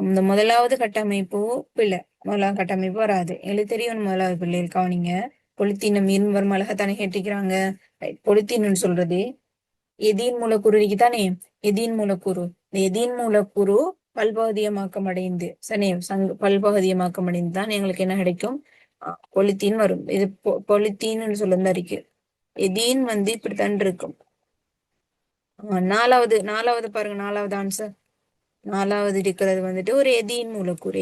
S1: இந்த முதலாவது கட்டமைப்பு பிள்ளை முதலாவது கட்டமைப்பு வராது எங்களுக்கு தெரியும் முதலாவது பிள்ளைகள் கவனிங்க பொலித்தீனை மீண்டும் வரும் அலகை தானே கேட்டிருக்கிறாங்க பொலித்தீன்னு சொல்றது எதின் மூலக்கூறு இருக்குதானே எதின் மூலக்கூறு இந்த எதின் மூலக்கூறு பல்பகுதியமாக்கம் அடைந்து சனே பல்பகுதியமாக்கம் அடைந்து தான் எங்களுக்கு என்ன கிடைக்கும் பொலித்தீன் வரும் இது பொலித்தீன்னு சொல்லுதான் இருக்கு எதின் வந்து இப்படித்தான் இருக்கும் நாலாவது பாருங்க நாலாவது ஆன்சர் நாலாவது இருக்கிறது வந்துட்டு ஒரு எதின் மூலக்கூறு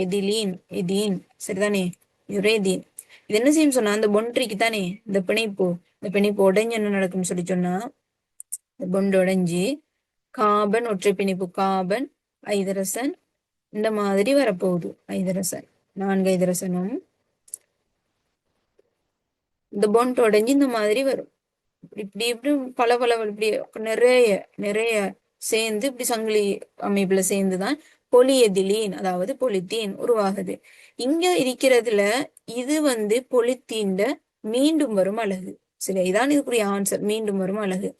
S1: எதின் சரிதானே ஒரு எதின் இது என்ன செய்யும் சொன்னா அந்த பொன்றிக்கு தானே இந்த பிணைப்பு உடைஞ்சு என்ன நடக்கும்னு சொல்லி சொன்னா இந்த பொண்டு உடைஞ்சு கார்பன் ஒற்றை பிணைப்பு கார்பன் ஐதரசன் இந்த மாதிரி வரப்போகுது ஐதரசன் 4 ஐதரசனும் இந்த பொண்டு உடைஞ்சு இந்த மாதிரி வரும் இப்படி பல இப்படி நிறைய சேர்ந்து இப்படி சங்கிலி அமைப்புல சேர்ந்துதான் பொலிஎதிலீன் அதாவது பொலித்தீன் உருவாகுது இங்க இருக்கிறதுல இது வந்து பொலித்தீன் மீண்டும் வரும் அலகு சரி இதான் இதுக்குரிய ஆன்சர் மீண்டும் வரும் அலகு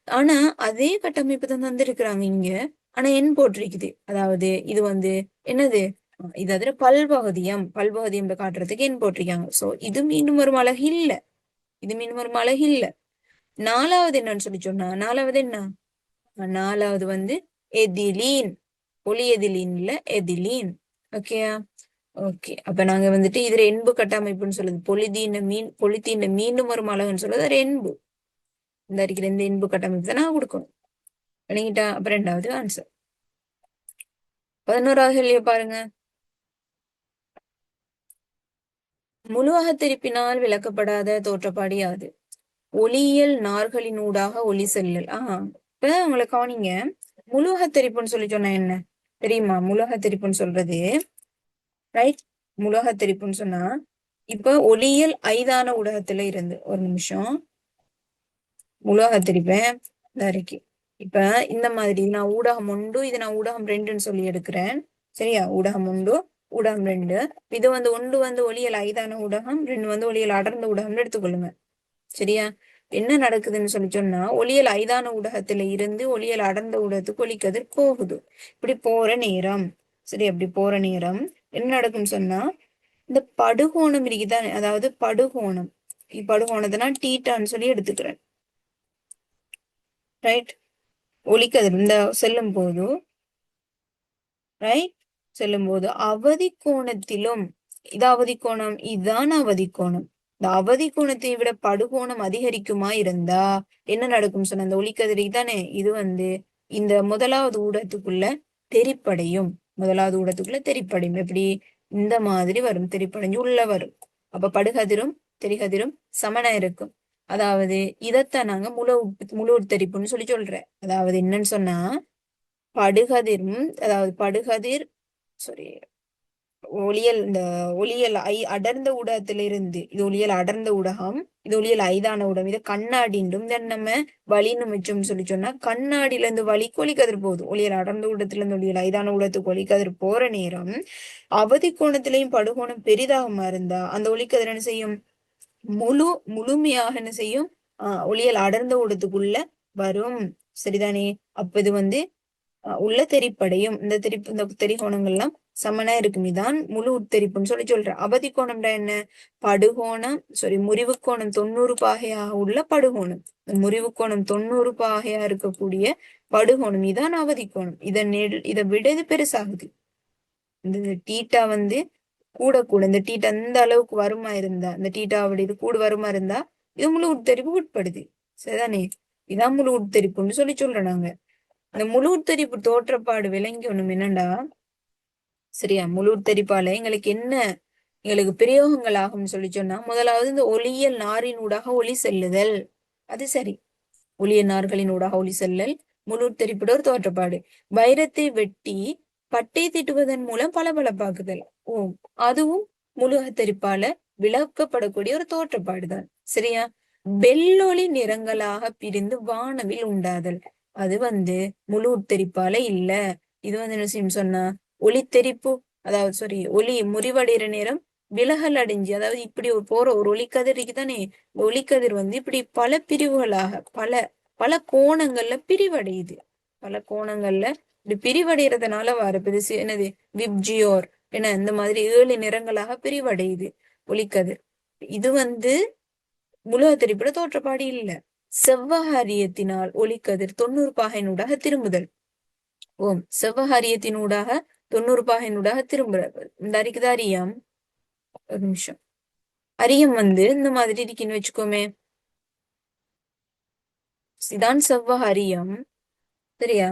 S1: ஆனா அதே கட்டமைப்பு தான் தந்திருக்கிறாங்க இங்க ஆனா எண் போட்டிருக்குது அதாவது இது வந்து என்னது இது அதுல பல்பகுதியம் காட்டுறதுக்கு எண் போட்டிருக்காங்க சோ இது மீண்டும் வரும் அலகு இல்ல நாலாவது என்னன்னு சொல்லி சொன்னா நாலாவது வந்து எதிலீன் பொலிஎதிலீன் இல்ல எதிலீன் ஓகேயா ஓகே அப்ப நாங்க வந்துட்டு இதுல என்பு கட்டமைப்புன்னு சொல்லுது பொலித்தீன மீண்டும் வரும் அலகுன்னு சொல்லுது அது என்பு இந்த இருக்கிற இந்த என்பு கட்டமைப்பு தான் நான் கொடுக்கணும் பண்ணிக்கிட்டா அப்ப 2வது ஆன்சர் 11வது கேள்வியை பாருங்க முழுவாக திருப்பினால் விளக்கப்படாத தோற்றப்பாடு யாது ஒளியியல் நார்களினூடாக ஒளி செல்லல் இப்ப உங்களை கவனிங்க முழுவக தெரிப்புன்னு சொல்லி சொன்னா என்ன தெரியுமா முழுவக தெரிப்புன்னு சொல்றது ரைட் முழுவக தெரிப்புன்னு சொன்னா இப்ப ஒளியியல் ஐதான ஊடகத்துல இருந்து ஒரு நிமிஷம் முழுவக தெரிப்பேன் இருக்கு இப்ப இந்த மாதிரி நான் ஊடகம் 1 இது நான் ஊடகம் 2ன்னு சொல்லி எடுக்கிறேன் சரியா ஊடகம் 1 ஊடகம் 2 இது வந்து 1 வந்து ஒளியியல் ஐதான ஊடகம் 2 வந்து ஒளியியல் அடர்ந்த ஊடகம்னு எடுத்துக்கொள்ளுங்க சரியா என்ன நடக்குதுன்னு சொல்லி சொன்னா ஒளியல் ஐதான ஊடகத்துல இருந்து ஒளியல் அடர்ந்த ஊடகத்துக்கு ஒளிக்கதிர் போகுது இப்படி போற நேரம் சரி அப்படி போற நேரம் என்ன நடக்கும்னு சொன்னா இந்த படுகோணம் இருக்குதானே அதாவது படுகோணத்தை நான் டீட்டான்னு சொல்லி எடுத்துக்கிறேன் ரைட் ஒளிக்கதிர் இந்த செல்லும் போது அவதி கோணத்திலும் இது அவதி கோணம் இதுதான் அவதி கோணம் இந்த அவதி கோணத்தை விட படுகோணம் அதிகரிக்குமா இருந்தா என்ன நடக்கும் சொன்ன அந்த ஒளிக்கதிரிக்கு தானே இது வந்து இந்த முதலாவது ஊடகத்துக்குள்ள தெரிப்படையும் எப்படி இந்த மாதிரி வரும் தெரிப்படைஞ்சு உள்ள வரும் அப்ப படுகதிரும் தெரிகதிரும் சமனா இருக்கும். அதாவது இதைத்தான் நாங்க முழு உட்தரிப்புன்னு சொல்லி சொல்றேன். அதாவது என்னன்னு சொன்னா படுகதிரும், அதாவது படுகதிர் சாரி ஒளியல், இந்த ஒளியல் அடர்ந்த ஊடகத்திலிருந்து, இது ஒளியல் அடர்ந்த ஊடகம், இது ஒளியல் ஐதான ஊடகம், இது கண்ணாடிண்டும் தென் நம்ம வலின்னு மிச்சம் சொல்லி சொன்னா கண்ணாடியில இருந்து வலிக்கு ஒளிக்கதிர் போகுது. ஒளியல் அடர்ந்த ஊடகத்துல இருந்து ஒளியல் ஐதான ஊடகத்துக்கு ஒளிக்கதிர் போற நேரம் அவதி கோணத்திலையும் படுகோணம் பெரிதாக இருந்தா அந்த ஒளிக்கதிர் என்ன செய்யும்? முழுமையாக என்ன செய்யும்? ஒளியல் அடர்ந்த ஊடகத்துக்குள்ள வரும். சரிதானே? அப்ப இது உள்ள தெரிப்படையும். இந்த தெரிகோணங்கள்லாம் சமனா இருக்கும். இதான் முழு உட்தெரிப்புன்னு சொல்லி சொல்றேன். அவதி கோணம்டா என்ன? படுகோணம் முறிவு கோணம் 90 பாகையாக உள்ள படுகோணம். முறிவு கோணம் 90 பாகையா இருக்கக்கூடிய படுகோணம் இதான் அவதி கோணம். இதை விட இது பெருசாகுது. இந்த டீட்டா கூட இந்த டீட்டா அந்த அளவுக்கு வருமா இருந்தா, இந்த டீட்டா அப்படி இது கூட வருமா இருந்தா இது முழு உட்தெரிப்பு உட்படுது. சரிதானே? இதான் முழு உட்தெரிப்புன்னு சொல்லி சொல்றேன் நாங்க. இந்த முழு உட்தெரிப்பு தோற்றப்பாடு விளங்கி ஒண்ணும் என்னண்டா, சரியா, முழு உட்தெரிப்பால எங்களுக்கு பிரயோகங்கள் ஆகும்னு சொல்லி சொன்னா, முதலாவது இந்த ஒளியியல் நாரின் ஊடாக ஒளி செல்லுதல். அது சரி, ஒளியியல் நார்களின் ஊடாக ஒளி செல்லல் முழு உட்தெரிப்போட ஒரு தோற்றப்பாடு. வைரத்தை வெட்டி பட்டை தீட்டுவதன் மூலம் பளபளப்பாக்குதல், அதுவும் முழு உட்தெரிப்பால விளக்கப்படக்கூடிய ஒரு தோற்றப்பாடுதான். சரியா? வெள்ளொளி நிறங்களாக பிரிந்து வானவில் உண்டாதல், அது முழு உட்தெரிப்பால இல்ல. இது என்ன செய்யும் சொன்னா ஒளித்தெரிப்பு, அதாவது ஒளி முறிவடைகிற நேரம் விலகல் அடைஞ்சு, அதாவது இப்படி போற ஒரு ஒளிக்கதிரிக்கு தானே, ஒளிக்கதிர் இப்படி பல பிரிவுகளாக பல பல கோணங்கள்ல பிரிவடையுது. பல கோணங்கள்ல இப்படி பிரிவடைகிறதுனால வரது என்னது? விப்ஜியோர் என்ன, இந்த மாதிரி 7 நிறங்களாக பிரிவடையுது ஒளிக்கதிர். இது முழு உட்தெரிப்புல தோற்றப்பாடு இல்ல. செவ்வகாரியத்தினால் ஒளிக்கதிர் 90 பாகையினூடாக திரும்புதல். செவ்வகாரியத்தினூடாக 90 பாகையினூடாக திரும்புறது. இந்த அறிக்குது அரியம். ஒரு நிமிஷம். அரியம் இந்த மாதிரி இருக்குன்னு வச்சுக்கோமே. இதான் செவ்வகாரியம். சரியா?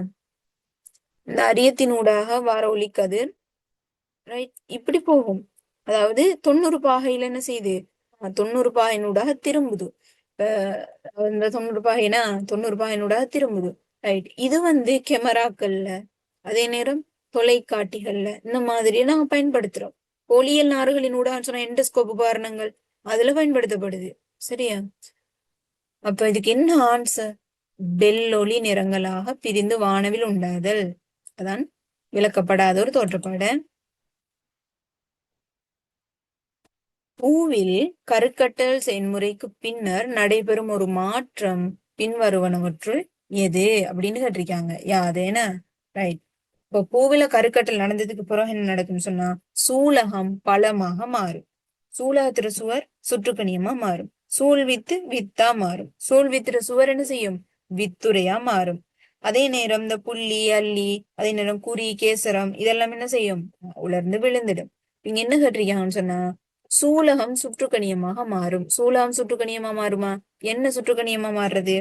S1: இந்த அரியத்தினூடாக வார ஒளிக்கதிர் ரைட் இப்படி போகும். அதாவது 90 பாகையில என்ன செய்யுது? 90 பாகையினூடாக திரும்புது. இந்த 90 பாகைனா 90 பாகையினூடாக திரும்புது. ரைட். இது கேமராக்கள்ல, அதே நேரம் தொலைக்காட்டிகள்ல இந்த மாதிரி நாங்க பயன்படுத்துறோம். ஒளியியல் நார்களின் ஊடாக சொன்ன எண்டோஸ்கோப் உபகரணங்கள் அதுல பயன்படுத்தப்படுது. சரியா? அப்ப இதுக்கு என்ன ஆன்சர்? வெள்ளொளி நிறங்களாக பிரிந்து வானவில் உண்டாதல். அதான் விளக்கப்படாத ஒரு தோற்றப்பாடு. பூவில் கருக்கட்டல் செயல்முறைக்கு பின்னர் நடைபெறும் ஒரு மாற்றம் பின்வருவனவற்றுள் எது அப்படின்னு கேட்டிருக்காங்க. யாதேன? ரைட். இப்போ பூவில கருக்கட்டல் நடந்ததுக்கு பிறகு என்ன நடக்கும்னு சொன்னா சூலகம் பழமாக மாறும். சூலகத்திர சுவர் சுற்றுக்கணியமா மாறும். சூழ் வித்து வித்தா மாறும். சூழ் வித்துற சுவர் என்ன செய்யும்? வித்துரையா மாறும். அதே நேரம் இந்த புள்ளி அல்லி, அதே நேரம் குறி கேசரம் இதெல்லாம் என்ன செய்யும்? உலர்ந்து விழுந்துடும். இங்க என்ன கேட்டிருக்காங்கன்னு சொன்னா சூலகம் சுற்றுக்கணியமாக மாறும். சூலகம் சுற்றுக்கணியமா மாறுமா? என்ன சுற்றுக்கணியமா மாறுறது?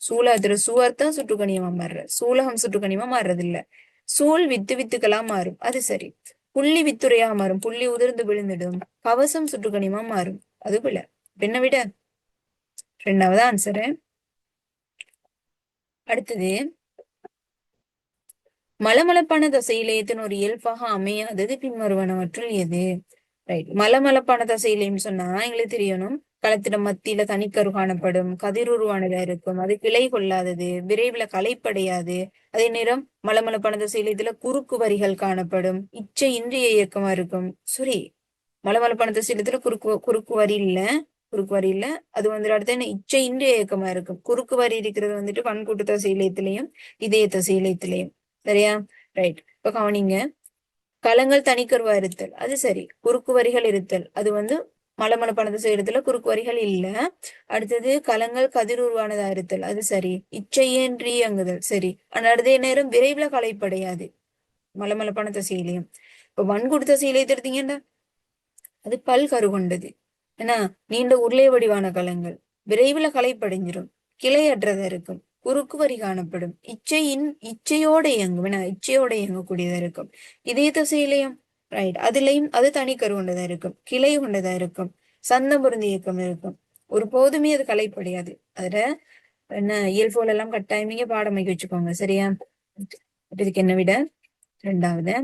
S1: சூலகத்துல சுவர் தான் சுற்றுக்கணியமா மாறுற, சூலகம் சுற்றுக்கணியமா மாறுறது இல்ல. சூழ் வித்துக்களா மாறும், அது சரி. புள்ளி வித்துரையா மாறும், புள்ளி உதிர்ந்து விழுந்துடும். கவசம் சுற்றுக்கணியமா மாறும், அது போல. என்ன விட 2வது ஆன்சரு. அடுத்தது மலமளப்பான தசையிலயத்தின் ஒரு இயல்பாக அமையாதது பின்வருவனவற்றுள் எது? ரைட். மலமளப்பான தசையிலையும் சொன்னா எங்களுக்கு தெரியணும், களத்திட மத்தியில தனிக்கரு காணப்படும், கதிருருவானதா இருக்கும், அது கிளை கொள்ளாதது, விரைவில் களைப்படையாது. அதே நேரம் மலமளப்பான தசையிலயத்துல குறுக்கு வரிகள் காணப்படும், இச்சை இன்றிய இயக்கமா இருக்கும். சரி, மலமளப்பான தசையிலத்துல குறுக்கு வரி இல்ல, குறுக்கு வரி இல்ல. அது அடுத்து என்ன? இச்சை இன்றிய இயக்கமா இருக்கும். குறுக்கு வரி இருக்கிறது வன்கூட்டு தசையிலயத்திலையும் இதய தசையிலயத்திலையும். சரியா? ரைட். இப்ப கவனிங்க, களங்கள் தனிக்கருவா இருத்தல், அது சரி. குறுக்கு வரிகள் இருத்தல், அது மலமளப்பானது செய்யறதுல குறுக்கு வரிகள் இல்ல. அடுத்தது களங்கள் கதிருருவானதா இருத்தல், அது சரி. இச்சையின்றி இயங்குதல், சரி. ஆனா அதே நேரம் விரைவுல களைப்படையாது மலமளப்பான தசையிலையும். இப்ப வன்கூட்டு தசையிலே எடுத்தீங்கன்னா அது பல்கரு கொண்டது. ஏன்னா நீண்ட உருளை வடிவான களங்கள் விரைவுல களைப்படைஞ்சிரும், கிளையற்றதா இருக்கும், குறுக்கு வரி காணப்படும், இச்சையோட இயங்கும், இச்சையோட இயங்கக்கூடியதா இருக்கும். இதே தசையிலையும் ரைட். அதுலயும் அது தனிக்கரு கொண்டதா இருக்கும், கிளை கொண்டதா இருக்கும், சந்தம் பொருந்தி இயக்கம் இருக்கும். ஒரு போதுமே அது கலைப்படையாது. அதுல என்ன இயல்போல் எல்லாம் கட்டாயமிங்க பாடமைக்கு வச்சுக்கோங்க, சரியா? இதுக்கு என்ன விட? இரண்டாவது,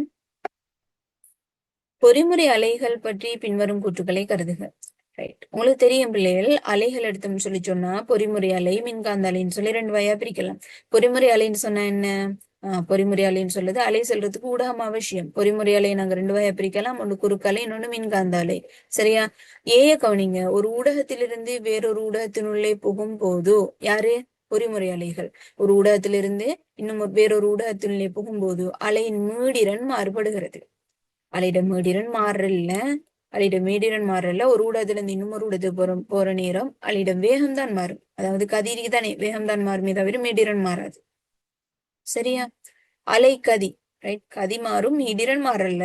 S1: பொறிமுறை அலைகள் பற்றி பின்வரும் கூற்றுக்களை கருதுக. ரைட். உங்களுக்கு தெரியும் பிள்ளைகள், அலைகள் எடுத்தோம்னு சொல்லி சொன்னா பொறிமுறை அலை, மின்காந்த அலைன்னு சொல்லி ரெண்டு வகையா பிரிக்கலாம். பொறிமுறை அலைன்னு சொன்னா என்ன? பொறிமுறை அலைன்னு சொல்லுது அலை செல்றதுக்கு ஊடகம் அவசியம். பொறிமுறை அலை நாங்க ரெண்டு வகையா பிரிக்கலாம், ஒன்று குறுக்கலை, இன்னொன்னு மின்காந்த அலை, சரியா? ஏய கவனிங்க, ஒரு ஊடகத்திலிருந்து வேறொரு ஊடகத்தினுள்ளே புகும் போது யாரு? பொறிமுறை அலைகள். ஒரு ஊடகத்திலிருந்து இன்னும் வேறொரு ஊடகத்தினுள்ளே புகும்போது அலையின் மீடிரன் மாறுபடுகிறது. அலையிட மீடிரன் மாறல, அலையிட மீடிரன் மாறல. ஒரு ஊடகத்துல இருந்து இன்னொரு ஊடகத்துக்கு போற நேரம் அலையிட வேகம் தான் மாறும். அதாவது கதிரிக்கு தானே வேகம் தான் மாறுமே தவிர மீடிரன் மாறாது, சரியா? அலை கதி, ரைட், கதி மாறும், மீடிரன் மாறல.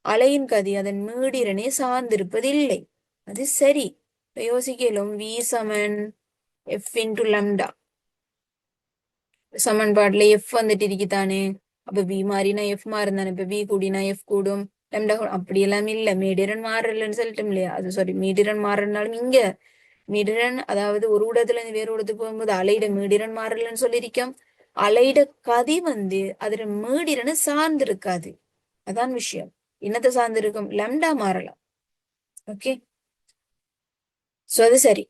S1: அலையின் கதி அதன் மீடிரனை சார்ந்திருப்பதில்லை. அது சரி. யோசிக்கலும் v சமன் f இன்டு லம்டா. சமன்பாடுல f வந்துட்டு இருக்குதானே, அப்ப v மாறினா f மாறுந்தானே, இப்ப v கூடினா f கூடும், லம்டா அப்படி எல்லாம் இல்ல. மீடிரன் மாறலன்னு சொல்லிட்டோம் இல்லையா? அது சாரி, மீடிரன் மாறனாலும் இங்க மீடிரன், அதாவது ஒரு ஊடகத்துல இருந்து வேறு ஊடகத்துக்கு போகும்போது அலையிட மீடிரன் மாறலன்னு சொல்லியிருக்கோம். அலையிட கதி அதுல மீடிரனை சார்ந்து இருக்காது. அதான் விஷயம். என்னத்தை சார்ந்து இருக்கும்? லம்டா மாறலாம். ஓகே, சோ அது சரி.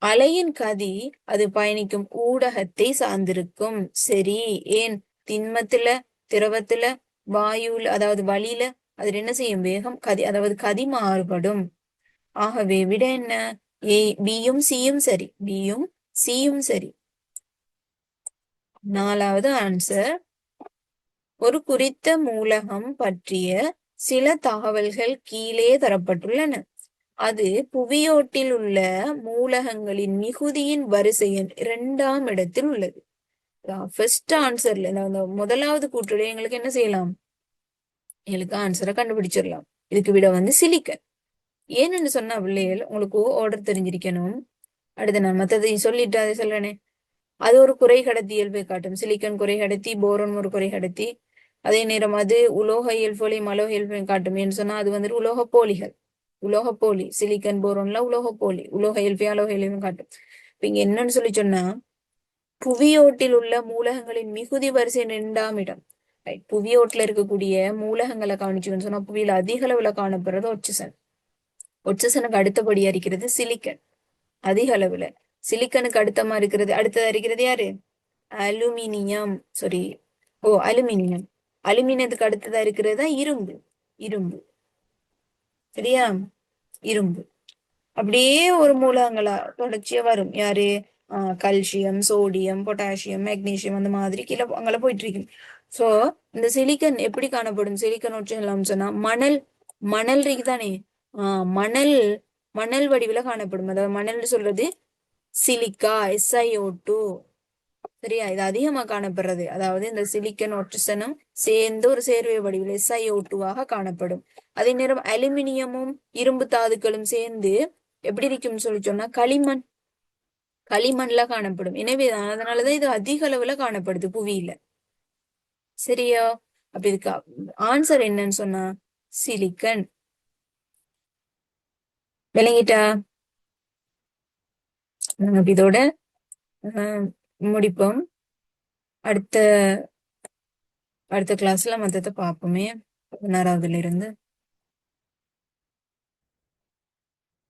S1: அலையின் கதி அது பயணிக்கும் ஊடகத்தை சார்ந்திருக்கும். சரி, ஏன்? திண்மத்துல, திரவத்துல, வாயுல, அதாவது வளியில அது என்ன செய்யும்? வேகம் கதி, அதாவது கதி மாறுபடும். ஆகவே விட என்ன? பியும் சியும் சரி, பியும் சியும் சரி. நாலாவது ஆன்சர், ஒரு குறித்த மூலகம் பற்றிய சில தகவல்கள் கீழே தரப்பட்டுள்ளன. அது புவியோட்டில் உள்ள மூலகங்களின் மிகுதியின் வரிசையின் 2ஆம் இடத்தில் உள்ளது. ஃபர்ஸ்ட் ஆன்சர்ல இந்த முதலாவது கூற்றுல எங்களுக்கு என்ன செய்யலாம்? எங்களுக்கு ஆன்சரை கண்டுபிடிச்சிடலாம். இதுக்கு விட சிலிக்கன். ஏன்னு சொன்னா பிள்ளைகள், உங்களுக்கு ஆர்டர் தெரிஞ்சிருக்கணும். அடுத்து நான் மத்ததை சொல்லிட்டு அதை சொல்றேனே. அது ஒரு குறை கடத்தி இயல்பை காட்டும். சிலிக்கன் குறை கடத்தி, போரோன் ஒரு குறை கடத்தி. அதே நேரம் அது உலோக இயல்புகளையும் அலோக இயல்பையும் காட்டும். ஏன்னு சொன்னா அது உலோக போலிகள். உலோக போலி, சிலிக்கன் போரோன்ல உலோக போலி, உலோக இயல்பையும் அலோக இயல்பையும் காட்டும். இப்ப இங்க என்னன்னு சொல்லி சொன்னா, புவியோட்டில் உள்ள மூலகங்களின் மிகுதி வரிசை 2ஆம் இடம். ரைட். புவியோட்டில் இருக்கக்கூடிய மூலகங்களை கவனிச்சுன்னு சொன்னா புவியில அதிக அளவுல காணப்படுறது ஒட்சிசன். ஒட்சிசனுக்கு அடுத்தபடியா இருக்கிறது சிலிக்கன், அதிக அளவுல. சிலிக்கனுக்கு அடுத்ததா இருக்கிறது யாரு? அலுமினியம். Sorry, aluminium. அலுமினியத்துக்கு அடுத்ததா இருக்கிறது இரும்பு. இரும்பு, சரியா? இரும்பு. அப்படியே ஒரு மூலகங்களா தொடர்ச்சியா வரும். யாரு? கல்சியம், சோடியம், பொட்டாசியம், மெக்னீசியம், அந்த மாதிரி கீழே அங்கே போயிட்டு இருக்கு. சோ இந்த சிலிக்கன் எப்படி காணப்படும்? சிலிக்கன் ஒற்றைலாம் சொன்னா மணல், மணல் இருக்குதானே? மணல், மணல் வடிவில காணப்படும். அதாவது மணல்னு சொல்றது சிலிக்கா, SiO2, சரியா? இது அதிகமா காணப்படுறது. அதாவது இந்த சிலிக்கன் ஒட்சிசனும் சேர்ந்து ஒரு சேர்வை வடிவில் SiO2ஆக காணப்படும். அதே நேரம் அலுமினியமும் இரும்பு தாதுக்களும் சேர்ந்து எப்படி இருக்கும்னு சொல்லி சொன்னா களிமண், களிமண்ல காணப்படும். எனவே அதனாலதான் இது அதிக அளவுல காணப்படுது புவியில, சரியா? அப்ப இதுக்கு ஆன்சர் என்னன்னு சொன்னா சிலிக்கன். விளங்கிட்டா? இதோட முடிப்போம். அடுத்த கிளாஸ்ல மத்தத்தை பார்ப்போமே, 16வதுல இருந்து.